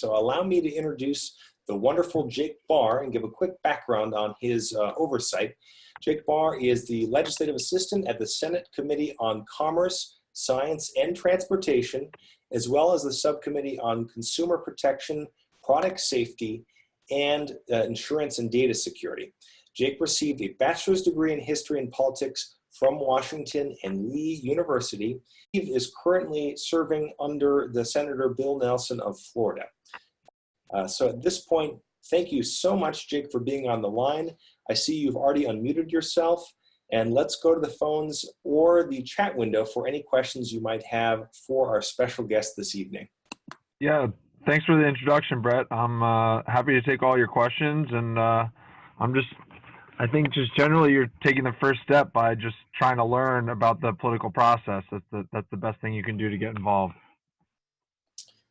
So allow me to introduce the wonderful Jake Barr and give a quick background on his oversight. Jake Barr is the legislative assistant at the Senate Committee on Commerce, Science, and Transportation, as well as the subcommittee on Consumer Protection, Product Safety, and Insurance and Data Security. Jake received a bachelor's degree in history and politics from Washington and Lee University. He is currently serving under the Senator Bill Nelson of Florida. So at this point, thank you so much, Jake, for being on the line. I see you've already unmuted yourself, and let's go to the phones or the chat window for any questions you might have for our special guest this evening. Yeah, thanks for the introduction, Brett. I'm happy to take all your questions, and I think just generally you're taking the first step by just trying to learn about the political process. That's the best thing you can do to get involved.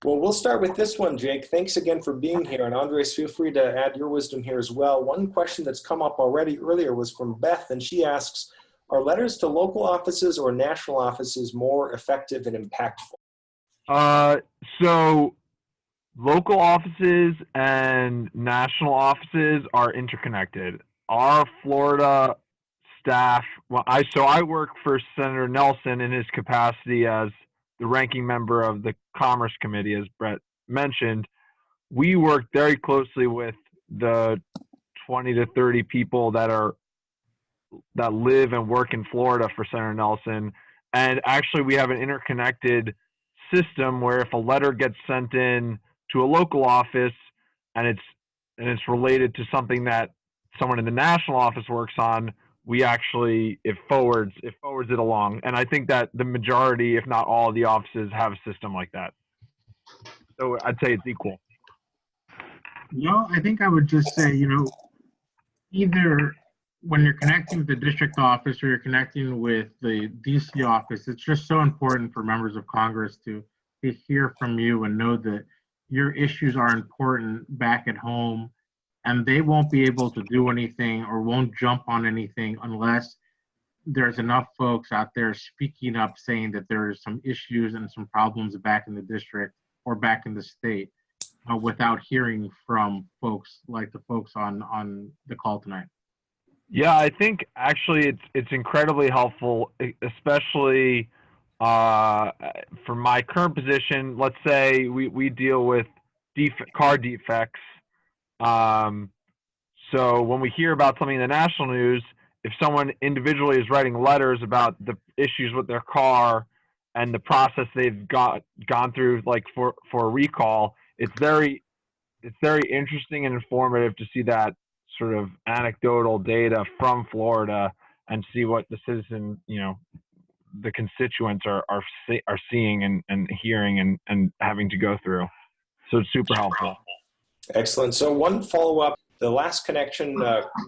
Well, we'll start with this one, Jake. Thanks again for being here. And Andres, feel free to add your wisdom here as well. One question that's come up already earlier was from Beth, and she asks, are letters to local offices or national offices more effective and impactful? So local offices and national offices are interconnected. Our Florida staff, I work for Senator Nelson in his capacity as the ranking member of the Commerce Committee, as Brett mentioned. We work very closely with the 20 to 30 people that live and work in Florida for Senator Nelson. And actually, we have an interconnected system where if a letter gets sent in to a local office and it's related to something that someone in the national office works on, it forwards it along. And I think that the majority, if not all, of the offices have a system like that. So I'd say it's equal. I think I would just say, either when you're connecting with the district office or you're connecting with the DC office, it's just so important for members of Congress to hear from you and know that your issues are important back at home, and they won't be able to do anything or won't jump on anything unless there's enough folks out there speaking up, saying that there are some issues and some problems back in the district or back in the state, without hearing from folks like the folks on the call tonight. Yeah, I think actually it's incredibly helpful, especially for my current position. Let's say we deal with car defects. So when we hear about something in the national news, if someone individually is writing letters about the issues with their car and the process they've gone through, like for a recall, it's very interesting and informative to see that sort of anecdotal data from Florida and see what the citizen, the constituents are seeing and hearing and having to go through. So it's super helpful. Excellent. So one follow-up, the last connection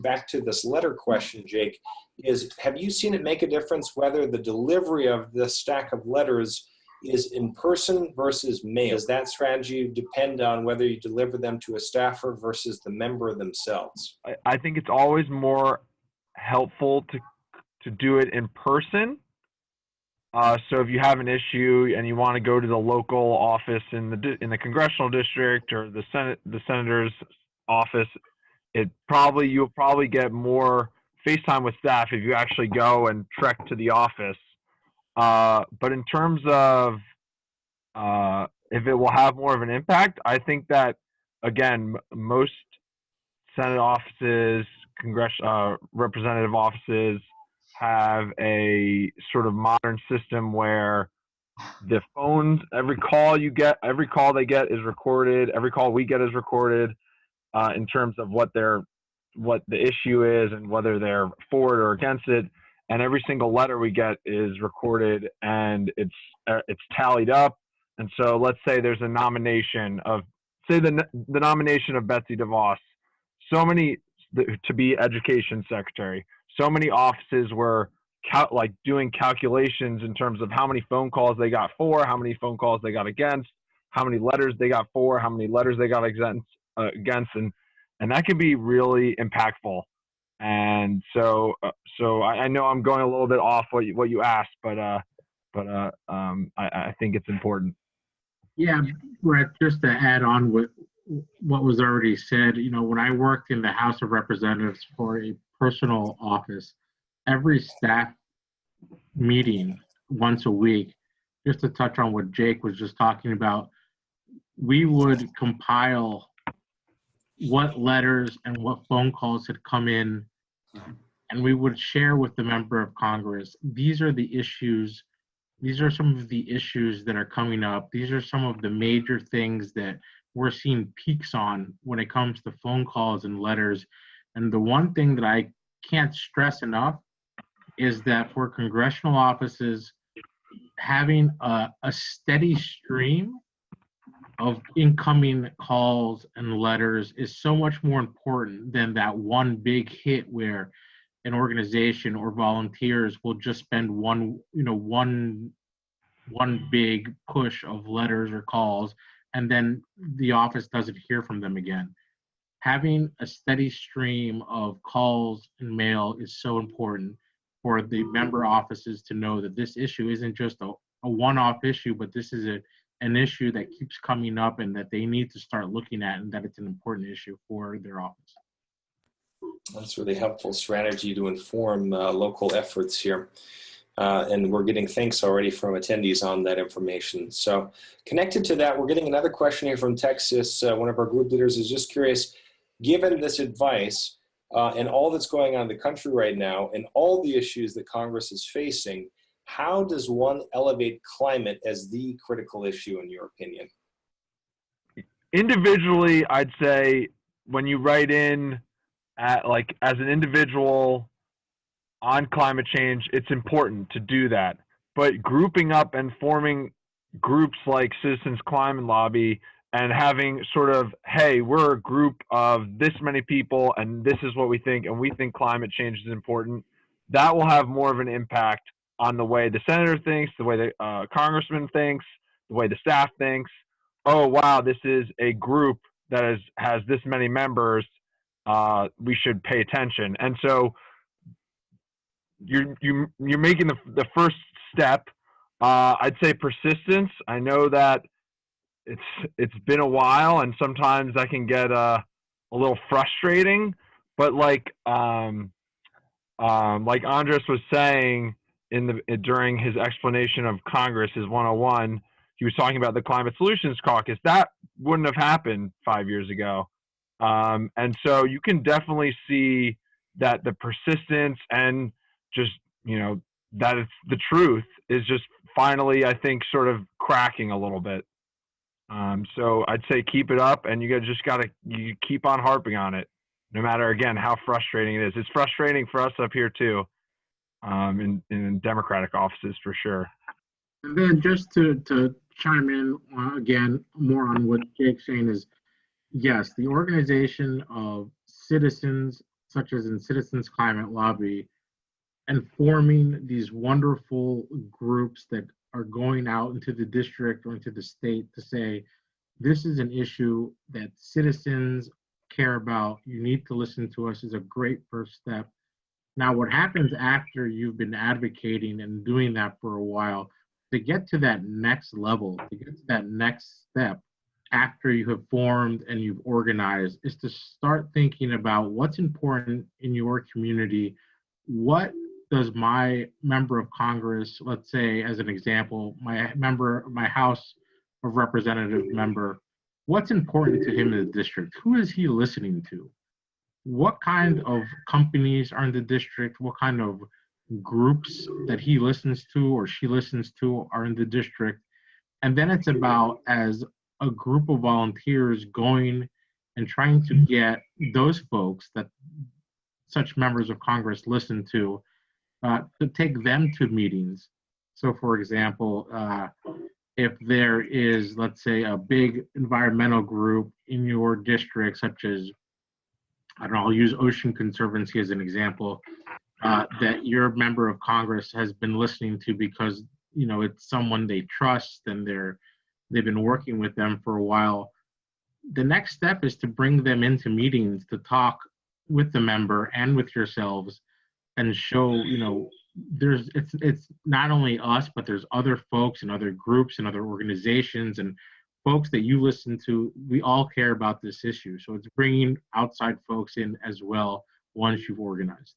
back to this letter question, Jake, is have you seen it make a difference whether the delivery of the stack of letters is in person versus mail? Does that strategy depend on whether you deliver them to a staffer versus the member themselves? I think it's always more helpful to do it in person. So if you have an issue and you want to go to the local office in the congressional district or the senator's office, you'll probably get more FaceTime with staff if you actually go and trek to the office. But in terms of if it will have more of an impact, I think that again, most Senate offices, representative offices have a sort of modern system where the phones, every call they get is recorded. Every call we get is recorded in terms of what the issue is and whether they're for it or against it. And every single letter we get is recorded and it's tallied up. And so let's say there's a nomination of, the nomination of Betsy DeVos, to be education secretary. So many offices were doing calculations in terms of how many phone calls they got for, how many phone calls they got against, how many letters they got for, how many letters they got against, and that can be really impactful. And so I know I'm going a little bit off what you asked, but I think it's important. Yeah, Brett, just to add on what was already said, when I worked in the House of Representatives for a personal office, every staff meeting once a week, just to touch on what Jake was just talking about, we would compile what letters and what phone calls had come in, and we would share with the member of Congress. These are the issues. These are some of the issues that are coming up. These are some of the major things that we're seeing peaks on when it comes to phone calls and letters. And the one thing that I can't stress enough is that for congressional offices, having a steady stream of incoming calls and letters is so much more important than that one big hit where an organization or volunteers will just spend one big push of letters or calls, and then the office doesn't hear from them again. Having a steady stream of calls and mail is so important for the member offices to know that this issue isn't just a one-off issue, but this is an issue that keeps coming up and that they need to start looking at, and that it's an important issue for their office. That's really helpful strategy to inform local efforts here. And we're getting thanks already from attendees on that information. So connected to that, we're getting another question here from Texas. One of our group leaders is just curious, given this advice and all that's going on in the country right now and all the issues that Congress is facing, how does one elevate climate as the critical issue in your opinion? Individually, I'd say when you write in as an individual on climate change, it's important to do that. But grouping up and forming groups like Citizens Climate Lobby and having sort of, hey, we're a group of this many people and this is what we think, and we think climate change is important, that will have more of an impact on the way the senator thinks, the way the congressman thinks, the way the staff thinks. Oh, wow, this is a group that has this many members. We should pay attention. And so you're making the first step. I'd say persistence. I know that it's been a while, and sometimes that can get a little frustrating. But like Andres was saying during his explanation of Congress, his 101, he was talking about the Climate Solutions Caucus. That wouldn't have happened 5 years ago. And so you can definitely see that the persistence and just, that it's the truth is just finally, I think, sort of cracking a little bit. So I'd say keep it up, and you keep on harping on it, no matter, again, how frustrating it is. It's frustrating for us up here too, in Democratic offices for sure. And then just to chime in again, more on what Jake's saying is, yes, the organization of citizens, such as in Citizens Climate Lobby, and forming these wonderful groups that are going out into the district or into the state to say, this is an issue that citizens care about, you need to listen to us, is a great first step. Now, what happens after you've been advocating and doing that for a while, to get to that next level, to get to that next step, after you have formed and you've organized, is to start thinking about what's important in your community. What does my member of Congress, let's say as an example, my House of Representative member, what's important to him in the district? Who is he listening to? What kind of companies are in the district? What kind of groups that he listens to or she listens to are in the district? And then it's about, as a group of volunteers, going and trying to get those folks that such members of Congress listen to take them to meetings. So for example, if there is, let's say, a big environmental group in your district, such as, I don't know, I'll use Ocean Conservancy as an example, that your member of Congress has been listening to because, it's someone they trust and they've been working with them for a while. The next step is to bring them into meetings to talk with the member and with yourselves and show, it's not only us, but there's other folks and other groups and other organizations, and folks that you listen to, we all care about this issue. So it's bringing outside folks in as well once you've organized.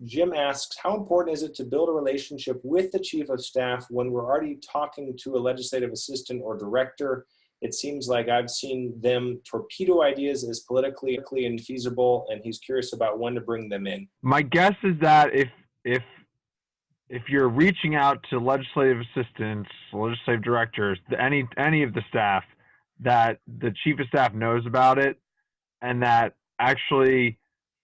Jim asks, how important is it to build a relationship with the chief of staff when we're already talking to a legislative assistant or director? It seems like I've seen them torpedo ideas as politically infeasible, and he's curious about when to bring them in. My guess is that if you're reaching out to legislative assistants, legislative directors, any of the staff, that the chief of staff knows about it, and that actually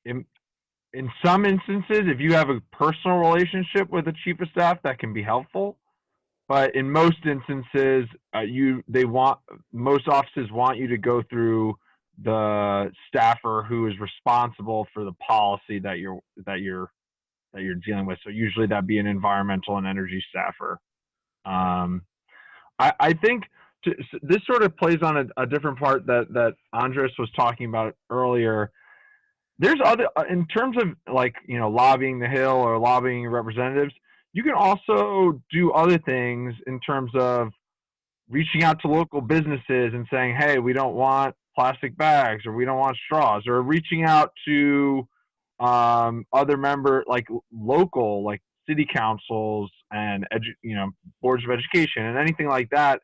in some instances, if you have a personal relationship with the chief of staff, that can be helpful. But in most instances, most offices want you to go through the staffer who is responsible for the policy that you're dealing with. So usually that'd be an environmental and energy staffer. I think this sort of plays on a different part that Andres was talking about earlier. There's other, in terms of like, lobbying the Hill or lobbying representatives, you can also do other things in terms of reaching out to local businesses and saying, hey, we don't want plastic bags, or we don't want straws, or reaching out to other local, like city councils and boards of education and anything like that.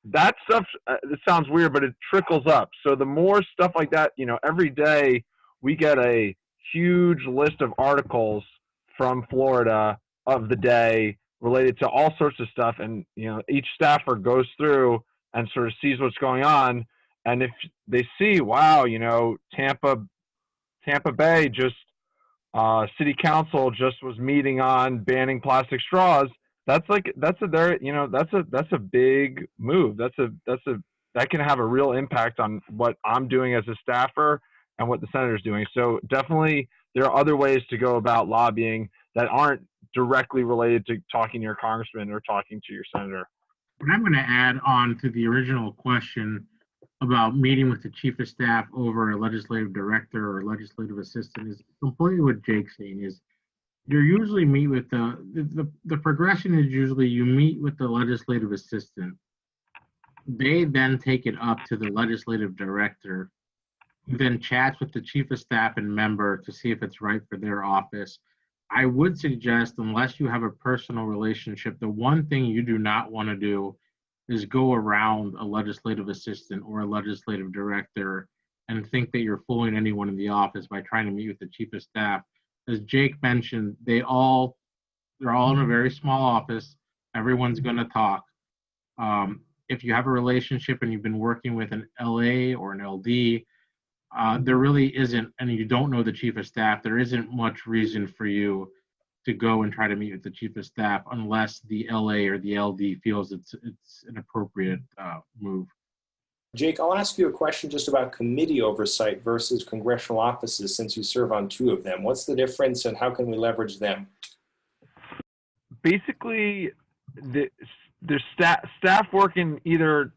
That stuff, it sounds weird, but it trickles up. So the more stuff like that, every day we get a huge list of articles from Florida of the day related to all sorts of stuff. And, each staffer goes through and sort of sees what's going on. And if they see, wow, Tampa Bay city council just was meeting on banning plastic straws, that's a big move. That can have a real impact on what I'm doing as a staffer and what the senator's doing. So definitely there are other ways to go about lobbying that aren't directly related to talking to your congressman or talking to your senator. What I'm going to add on to the original question about meeting with the chief of staff over a legislative director or legislative assistant is completely what Jake's saying. Is you usually meet with the progression is usually you meet with the legislative assistant. They then take it up to the legislative director, who then chats with the chief of staff and member to see if it's right for their office. I would suggest, unless you have a personal relationship, the one thing you do not want to do is go around a legislative assistant or a legislative director and think that you're fooling anyone in the office by trying to meet with the chief of staff. As Jake mentioned, they're all in a very small office. Everyone's going to talk. If you have a relationship and you've been working with an LA or an LD, there really isn't, and you don't know the chief of staff, there isn't much reason for you to go and try to meet with the chief of staff unless the LA or the LD feels it's an appropriate move. Jake, I'll ask you a question just about committee oversight versus congressional offices, since you serve on two of them. What's the difference and how can we leverage them? Basically, the staff work in either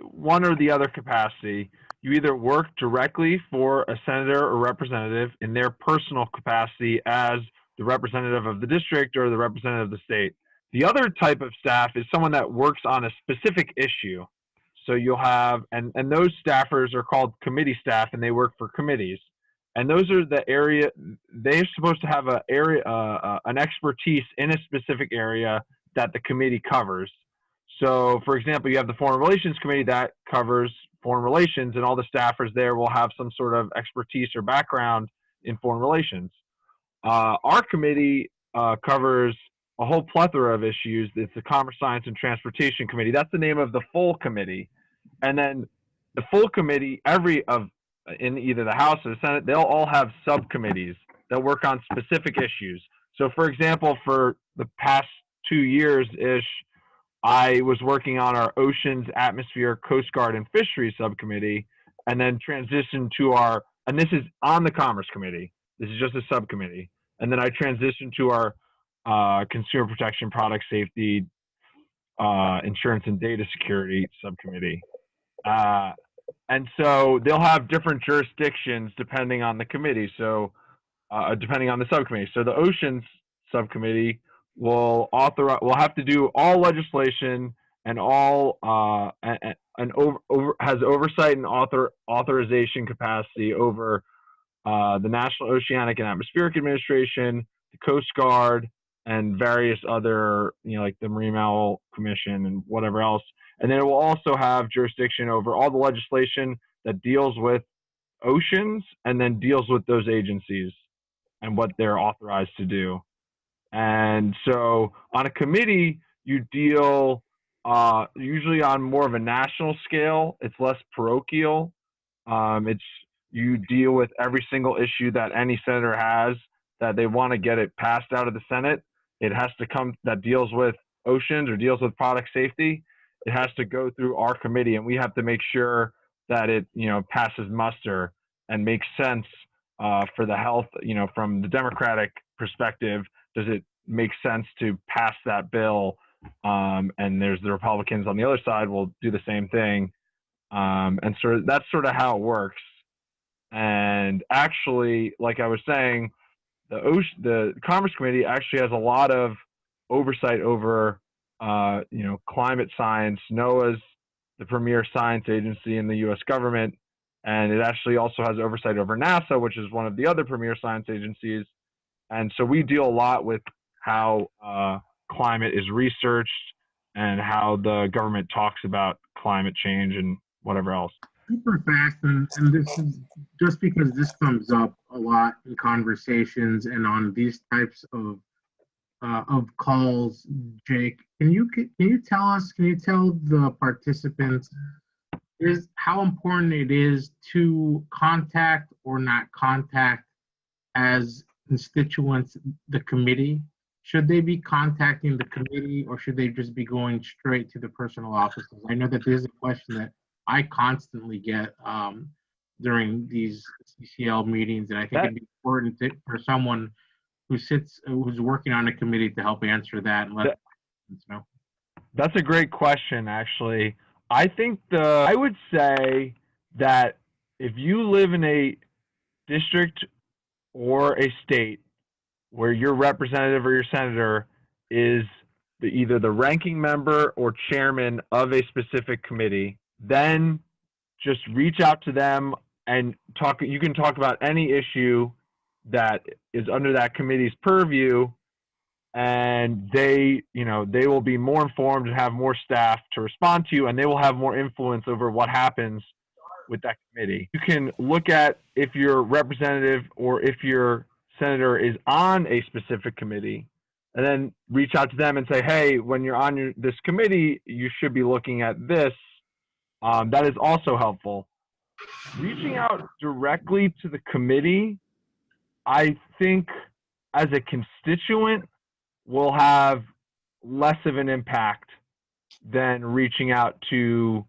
one or the other capacity. You either work directly for a senator or representative in their personal capacity as the representative of the district or the representative of the state. The other type of staff is someone that works on a specific issue. So you'll have, and those staffers are called committee staff, and they work for committees. And those are the area, they're supposed to have an expertise in a specific area that the committee covers. So, for example, you have the Foreign Relations Committee that covers foreign relations, and all the staffers there will have some sort of expertise or background in foreign relations. Our committee covers a whole plethora of issues. It's the Commerce, Science, and Transportation Committee. That's the name of the full committee. And then the full committee, in either the House or the Senate, they'll all have subcommittees that work on specific issues. So, for example, for the past 2 years-ish, I was working on our Oceans, Atmosphere, Coast Guard, and Fisheries subcommittee, and then transitioned to and this is on the Commerce Committee. This is just a subcommittee. And then I transitioned to our Consumer Protection, Product Safety, Insurance, and Data Security subcommittee. And so they'll have different jurisdictions depending on the committee. So depending on the subcommittee. So the Oceans subcommittee will have to do all legislation and all has oversight and authorization capacity over the National Oceanic and Atmospheric Administration, the Coast Guard, and various other, like the Marine Mammal Commission and whatever else. And then it will also have jurisdiction over all the legislation that deals with oceans and then deals with those agencies and what they're authorized to do. And so on a committee, you deal usually on more of a national scale. It's less parochial. You deal with every single issue that any senator has that they want to get it passed out of the Senate. It has to come that deals with oceans or deals with product safety. It has to go through our committee, and we have to make sure that it, passes muster and makes sense for the health, from the Democratic perspective. Does it make sense to pass that bill? And there's the Republicans on the other side will do the same thing. And so that's sort of how it works. And actually, like I was saying, the Commerce Committee actually has a lot of oversight over, climate science. NOAA's the premier science agency in the U.S. government, and it actually also has oversight over NASA, which is one of the other premier science agencies. And so we deal a lot with how climate is researched and how the government talks about climate change and whatever else. Super fast, and this is just because this comes up a lot in conversations and on these types of calls. Jake, can you tell the participants how important it is to contact or not contact as constituents the committee? Should they be contacting the committee, or should they just be going straight to the personal offices? I know that this is a question that I constantly get during these CCL meetings, and I think it'd be important for someone who's working on a committee to help answer that and let us know. That's a great question, actually. I think I would say that if you live in a district or a state where your representative or your senator is either the ranking member or chairman of a specific committee, then just reach out to them and talk. You can talk about any issue that is under that committee's purview, and they will be more informed and have more staff to respond to you, and they will have more influence over what happens with that committee. You can look at if your representative or if your senator is on a specific committee, and then reach out to them and say, hey, when you're on this committee, you should be looking at this. That is also helpful. Reaching out directly to the committee, I think as a constituent will have less of an impact than reaching out to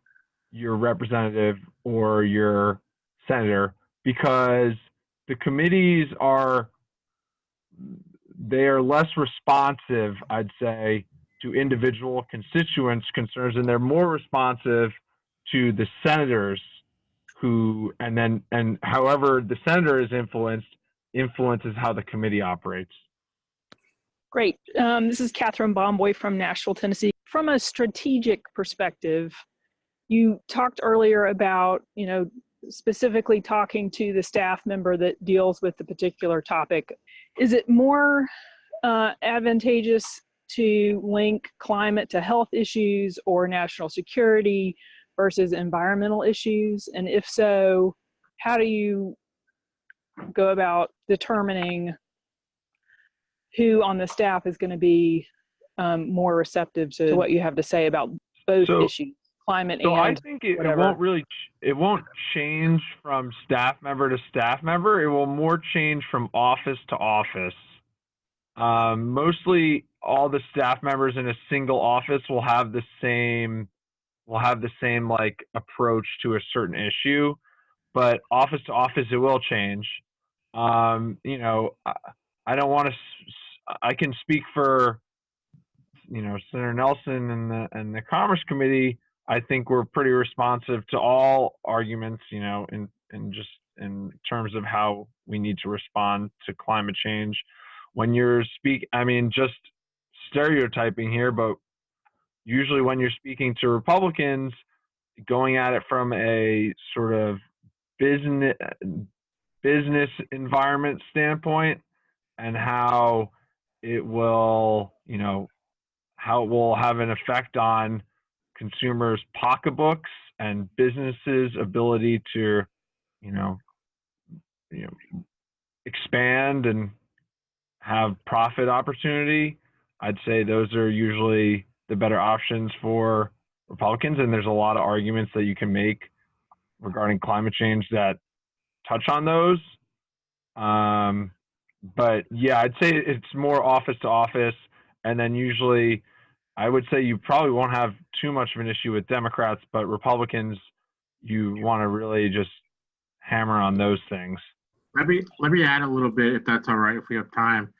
your representative or your senator, because the committees are less responsive, I'd say, to individual constituents' concerns, and they're more responsive to the senators and however the senator is influences how the committee operates. Great. This is Catherine Bomboy from Nashville, Tennessee. From a strategic perspective, you talked earlier about, specifically talking to the staff member that deals with the particular topic. Is it more advantageous to link climate to health issues or national security versus environmental issues? And if so, how do you go about determining who on the staff is going to be more receptive to what you have to say about both issues, climate and I think it won't change from staff member to staff member. It will more change from office to office. Mostly all the staff members in a single office will have the same like approach to a certain issue, but office to office it will change. I don't want to. I can speak for, Senator Nelson and the Commerce Committee. I think we're pretty responsive to all arguments, in terms of how we need to respond to climate change. When you're just stereotyping here, but usually when you're speaking to Republicans, going at it from a sort of business environment standpoint, and how it will, how it will have an effect on consumers' pocketbooks and businesses' ability to, you know, expand and have profit opportunity. I'd say those are usually the better options for Republicans, and there's a lot of arguments that you can make regarding climate change that touch on those. But yeah, I'd say it's more office to office, and then usually I would say you probably won't have too much of an issue with Democrats, but Republicans, you want to really just hammer on those things. Let me add a little bit, if that's all right, if we have time.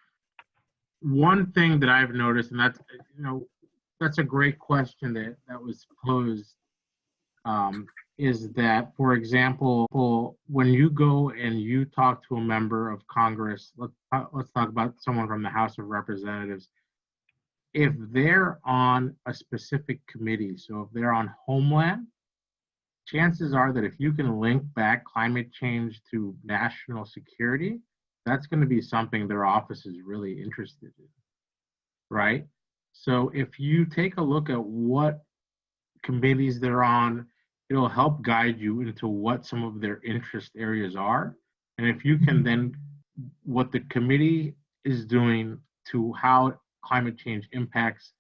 One thing that I've noticed, and that's a great question that was posed, is that, for example, when you go and you talk to a member of Congress, let's talk about someone from the House of Representatives. If they're on a specific committee, so if they're on Homeland, chances are that if you can link back climate change to national security, that's going to be something their office is really interested in, right? So if you take a look at what committees they're on, it'll help guide you into what some of their interest areas are. And if you can then, what the committee is doing to how climate change impacts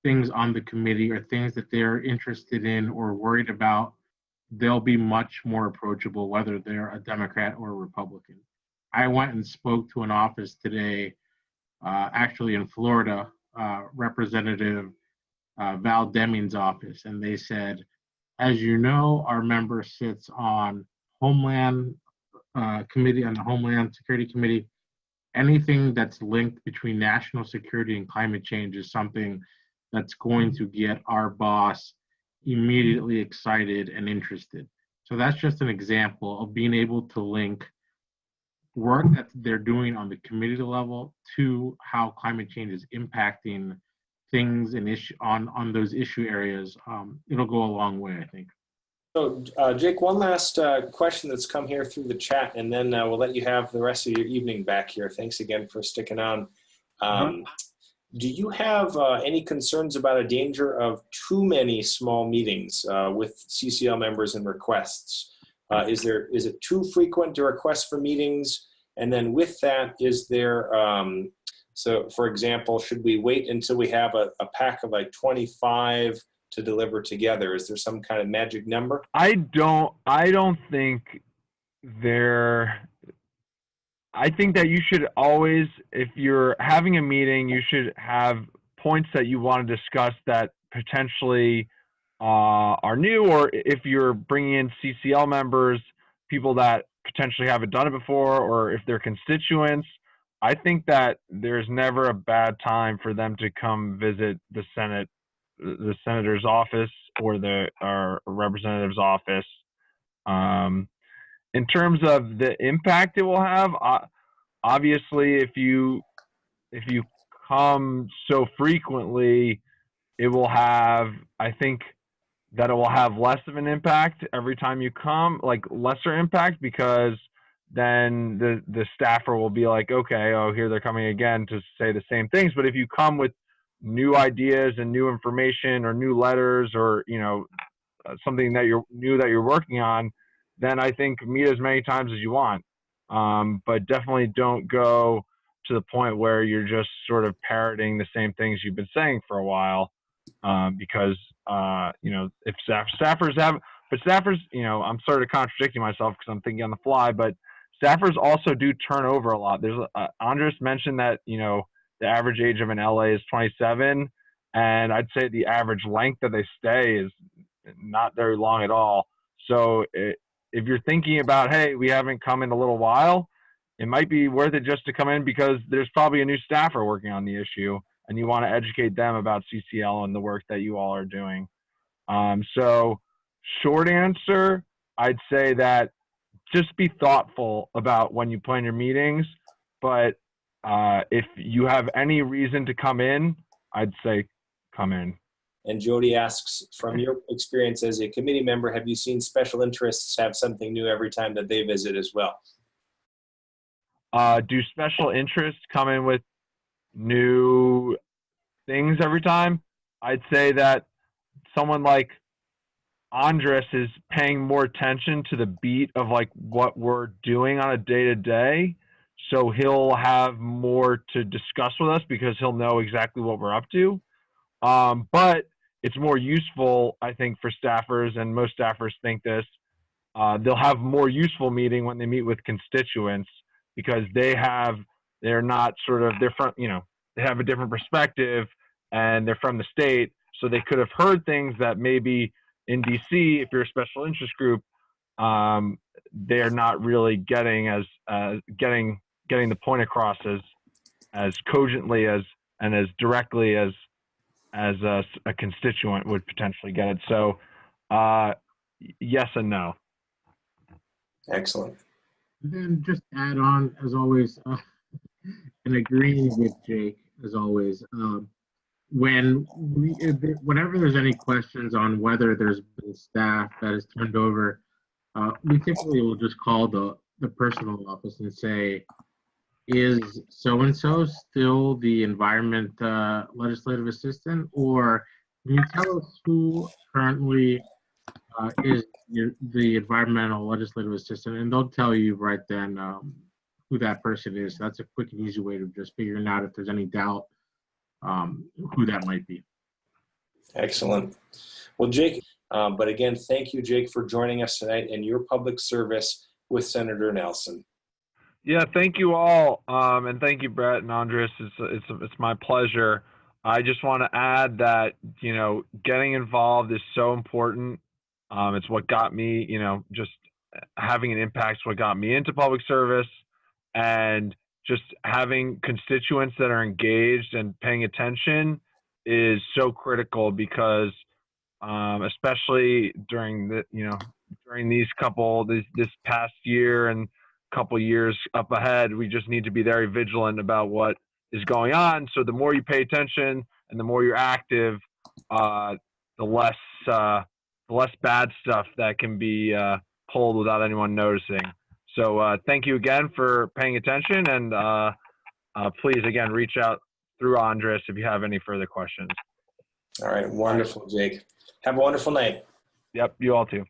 things on the committee or things that they're interested in or worried about, they'll be much more approachable, whether they're a Democrat or a Republican. I went and spoke to an office today, actually in Florida, Representative Val Deming's office, and they said, as you know, our member sits on Homeland Committee, on the Homeland Security Committee. Anything that's linked between national security and climate change is something that's going to get our boss immediately excited and interested. So that's just an example of being able to link work that they're doing on the committee level to how climate change is impacting things and on those issue areas. It'll go a long way, I think. So, Jake, one last question that's come here through the chat, and then we'll let you have the rest of your evening back here. Thanks again for sticking on. Do you have any concerns about a danger of too many small meetings with CCL members and requests? Is it too frequent to request for meetings? And then with that, is there, so for example, should we wait until we have a pack of like 25 to deliver together? Is there some kind of magic number? I don't think I think that you should always, if you're having a meeting, you should have points that you want to discuss that potentially are new, or if you're bringing in CCL members, people that potentially haven't done it before, or if they're constituents, I think that there's never a bad time for them to come visit the senator's office or our representative's office. In terms of the impact it will have, obviously, if you come so frequently, it will have, I think that it will have less of an impact every time you come, like lesser impact, because then the staffer will be like, okay, oh, here they're coming again to say the same things. But if you come with new ideas and new information or new letters or, something that you're working on, then I think meet as many times as you want. But definitely don't go to the point where you're just sort of parroting the same things you've been saying for a while, because if staffers have, but staffers, I'm sort of contradicting myself because I'm thinking on the fly, but staffers also do turn over a lot. There's Andres mentioned that the average age of an LA is 27, and I'd say the average length that they stay is not very long at all. So if you're thinking about, hey, we haven't come in a little while, it might be worth it just to come in because there's probably a new staffer working on the issue and you want to educate them about CCL and the work that you all are doing. So short answer, I'd say that just be thoughtful about when you plan your meetings, but if you have any reason to come in, I'd say come in. And Jody asks, from your experience as a committee member, have you seen special interests have something new every time that they visit as well? Do special interests come in with new things every time? I'd say that someone like Andres is paying more attention to the beat of like what we're doing on a day-to-day. So he'll have more to discuss with us because he'll know exactly what we're up to. But it's more useful, I think, for staffers, and most staffers think this. They'll have more useful meeting when they meet with constituents because they're not sort of, they're from, you know, they have a different perspective and they're from the state. So they could have heard things that maybe in DC, if you're a special interest group, they're not really getting getting the point across as cogently and as directly as a constituent would potentially get it. So yes and no. Excellent. And then just add on, as always, and agreeing with Jake, as always, whenever there's any questions on whether there's been staff that is turned over, we typically will just call the personal office and say, is so-and-so still the environment legislative assistant, or can you tell us who currently is the environmental legislative assistant? And they'll tell you right then who that person is. That's a quick and easy way of just figuring out if there's any doubt who that might be. Excellent. Well, Jake, but again, thank you, Jake, for joining us tonight and your public service with Senator Nelson. Yeah, thank you all, and thank you, Brett and Andres. It's my pleasure. I just want to add that, you know, getting involved is so important. It's what got me, you know, just having an impact is what got me into public service, and just having constituents that are engaged and paying attention is so critical because, especially during this past year and couple years up ahead, we just need to be very vigilant about what is going on. So the more you pay attention and the more you're active, the less bad stuff that can be pulled without anyone noticing. So thank you again for paying attention, and please again reach out through Andres if you have any further questions. All right, wonderful, Jake. Have a wonderful night. Yep, you all too.